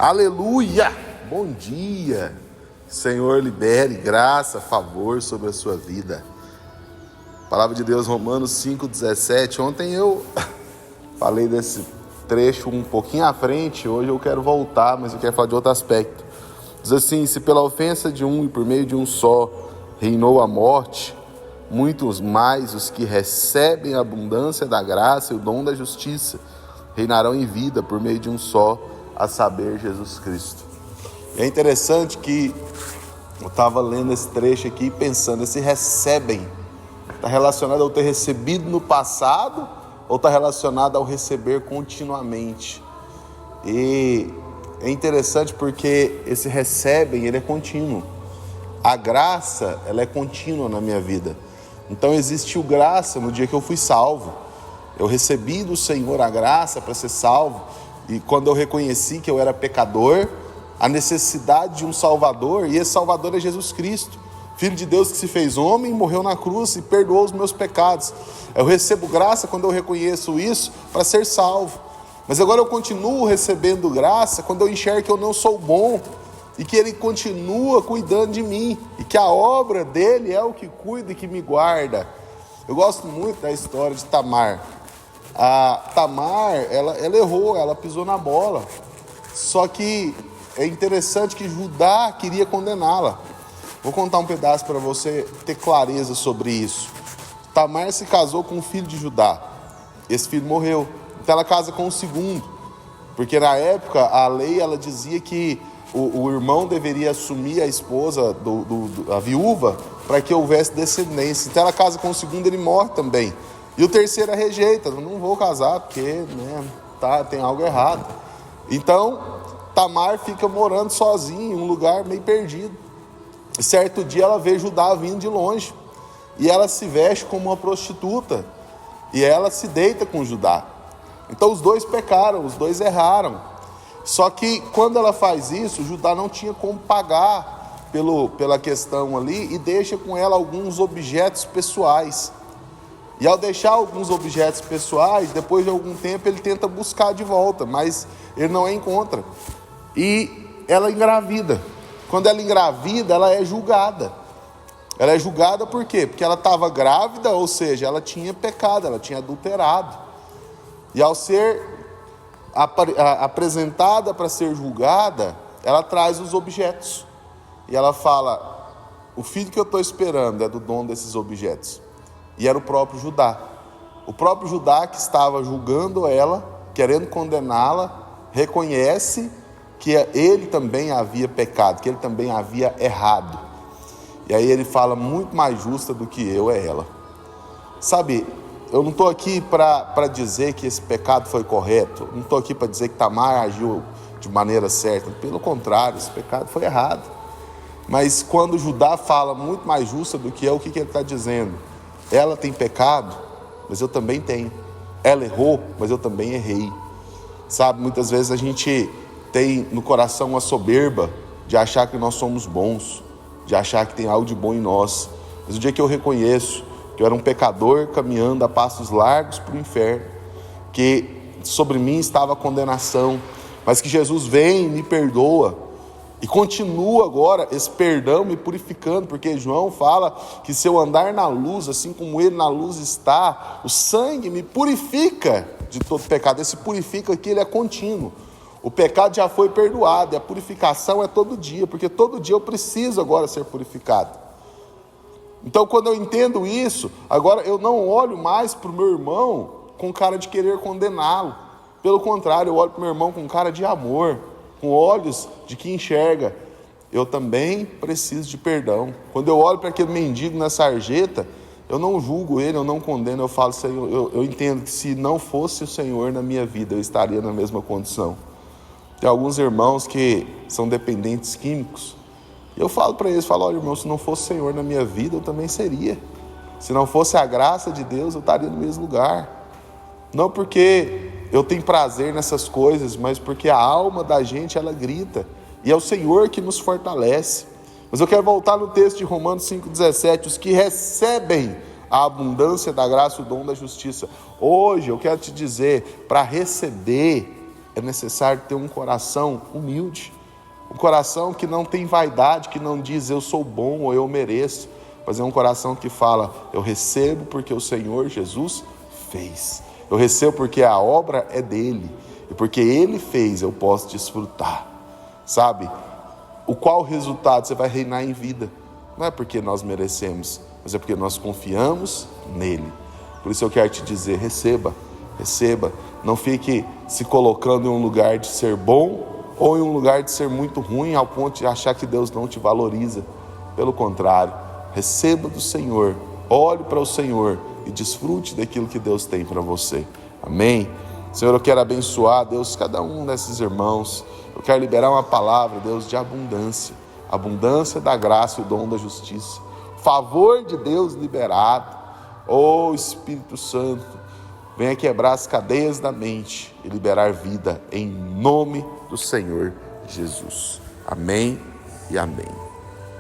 Aleluia! Bom dia! Senhor, libere graça, favor sobre a sua vida. Palavra de Deus, Romanos 5,17. Ontem eu falei desse trecho um pouquinho à frente, hoje eu quero voltar, mas eu quero falar de outro aspecto. Diz assim: se pela ofensa de um e por meio de um só reinou a morte, muitos mais os que recebem a abundância da graça e o dom da justiça reinarão em vida por meio de um só, a saber, Jesus Cristo. E é interessante que eu estava lendo esse trecho aqui e pensando, esse recebem está relacionado ao ter recebido no passado ou está relacionado ao receber continuamente? E é interessante porque esse recebem, ele é contínuo. A graça, ela é contínua na minha vida. Então existiu graça no dia que eu fui salvo. Eu recebi do Senhor a graça para ser salvo. E quando eu reconheci que eu era pecador, a necessidade de um Salvador, e esse Salvador é Jesus Cristo, Filho de Deus que se fez homem, morreu na cruz e perdoou os meus pecados. Eu recebo graça quando eu reconheço isso para ser salvo. Mas agora eu continuo recebendo graça quando eu enxergo que eu não sou bom e que Ele continua cuidando de mim e que a obra dEle é o que cuida e que me guarda. Eu gosto muito da história de Tamar. A Tamar, ela errou, ela pisou na bola. Só que é interessante que Judá queria condená-la. Vou contar um pedaço para você ter clareza sobre isso. Tamar se casou com um filho de Judá. Esse filho morreu. Então ela casa com o segundo. Porque na época a lei ela dizia que o irmão deveria assumir a esposa, a viúva, para que houvesse descendência. Então ela casa com o segundo, ele morre também. E o terceiro a rejeita, não vou casar porque tem algo errado. Então, Tamar fica morando sozinha em um lugar meio perdido. E certo dia ela vê Judá vindo de longe. E ela se veste como uma prostituta. E ela se deita com Judá. Então os dois pecaram, os dois erraram. Só que quando ela faz isso, Judá não tinha como pagar pela questão ali e deixa com ela alguns objetos pessoais. E ao deixar alguns objetos pessoais, depois de algum tempo ele tenta buscar de volta, mas ele não a encontra. E ela engravida. Quando ela engravida, ela é julgada. Ela é julgada por quê? Porque ela estava grávida, ou seja, ela tinha pecado, ela tinha adulterado. E ao ser apresentada para ser julgada, ela traz os objetos. E ela fala: o filho que eu estou esperando é do dono desses objetos. E era o próprio Judá. O próprio Judá que estava julgando ela, querendo condená-la, reconhece que ele também havia pecado, que ele também havia errado. E aí ele fala: muito mais justa do que eu é ela. Sabe, eu não estou aqui para dizer que esse pecado foi correto. Não estou aqui para dizer que Tamar agiu de maneira certa. Pelo contrário, esse pecado foi errado. Mas quando Judá fala muito mais justa do que eu, o que ele está dizendo? Ela tem pecado, mas eu também tenho. Ela errou, mas eu também errei. Sabe, muitas vezes a gente tem no coração uma soberba de achar que nós somos bons, de achar que tem algo de bom em nós. Mas o dia que eu reconheço que eu era um pecador caminhando a passos largos para o inferno, que sobre mim estava a condenação, mas que Jesus vem e me perdoa, e continua agora esse perdão me purificando, porque João fala que se eu andar na luz, assim como ele na luz está, o sangue me purifica de todo pecado. Esse purifica aqui, ele é contínuo. O pecado já foi perdoado, e a purificação é todo dia, porque todo dia eu preciso agora ser purificado. Então quando eu entendo isso, agora eu não olho mais para o meu irmão com cara de querer condená-lo. Pelo contrário, eu olho para o meu irmão com cara de amor, com olhos de que enxerga: eu também preciso de perdão. Quando eu olho para aquele mendigo na sarjeta, eu não julgo ele, eu não condeno, eu falo: Senhor, eu entendo que se não fosse o Senhor na minha vida, eu estaria na mesma condição. Tem alguns irmãos que são dependentes químicos, e eu falo para eles, olha irmão, se não fosse o Senhor na minha vida, eu também seria. Se não fosse a graça de Deus, eu estaria no mesmo lugar. Não porque eu tenho prazer nessas coisas, mas porque a alma da gente, ela grita. E é o Senhor que nos fortalece. Mas eu quero voltar no texto de Romanos 5,17. Os que recebem a abundância da graça e o dom da justiça. Hoje eu quero te dizer, para receber, é necessário ter um coração humilde, um coração que não tem vaidade, que não diz eu sou bom ou eu mereço, mas é um coração que fala, eu recebo porque o Senhor Jesus fez. Eu recebo porque a obra é dele. E porque ele fez, eu posso desfrutar. Sabe? O qual resultado? Você vai reinar em vida. Não é porque nós merecemos, mas é porque nós confiamos nele. Por isso eu quero te dizer, receba. Não fique se colocando em um lugar de ser bom ou em um lugar de ser muito ruim ao ponto de achar que Deus não te valoriza. Pelo contrário, receba do Senhor, olhe para o Senhor e desfrute daquilo que Deus tem para você. Amém? Senhor, eu quero abençoar, Deus, cada um desses irmãos. Eu quero liberar uma palavra, Deus, de abundância. Abundância da graça e o dom da justiça. Favor de Deus liberado. Oh, Espírito Santo, venha quebrar as cadeias da mente e liberar vida em nome do Senhor Jesus. Amém e amém.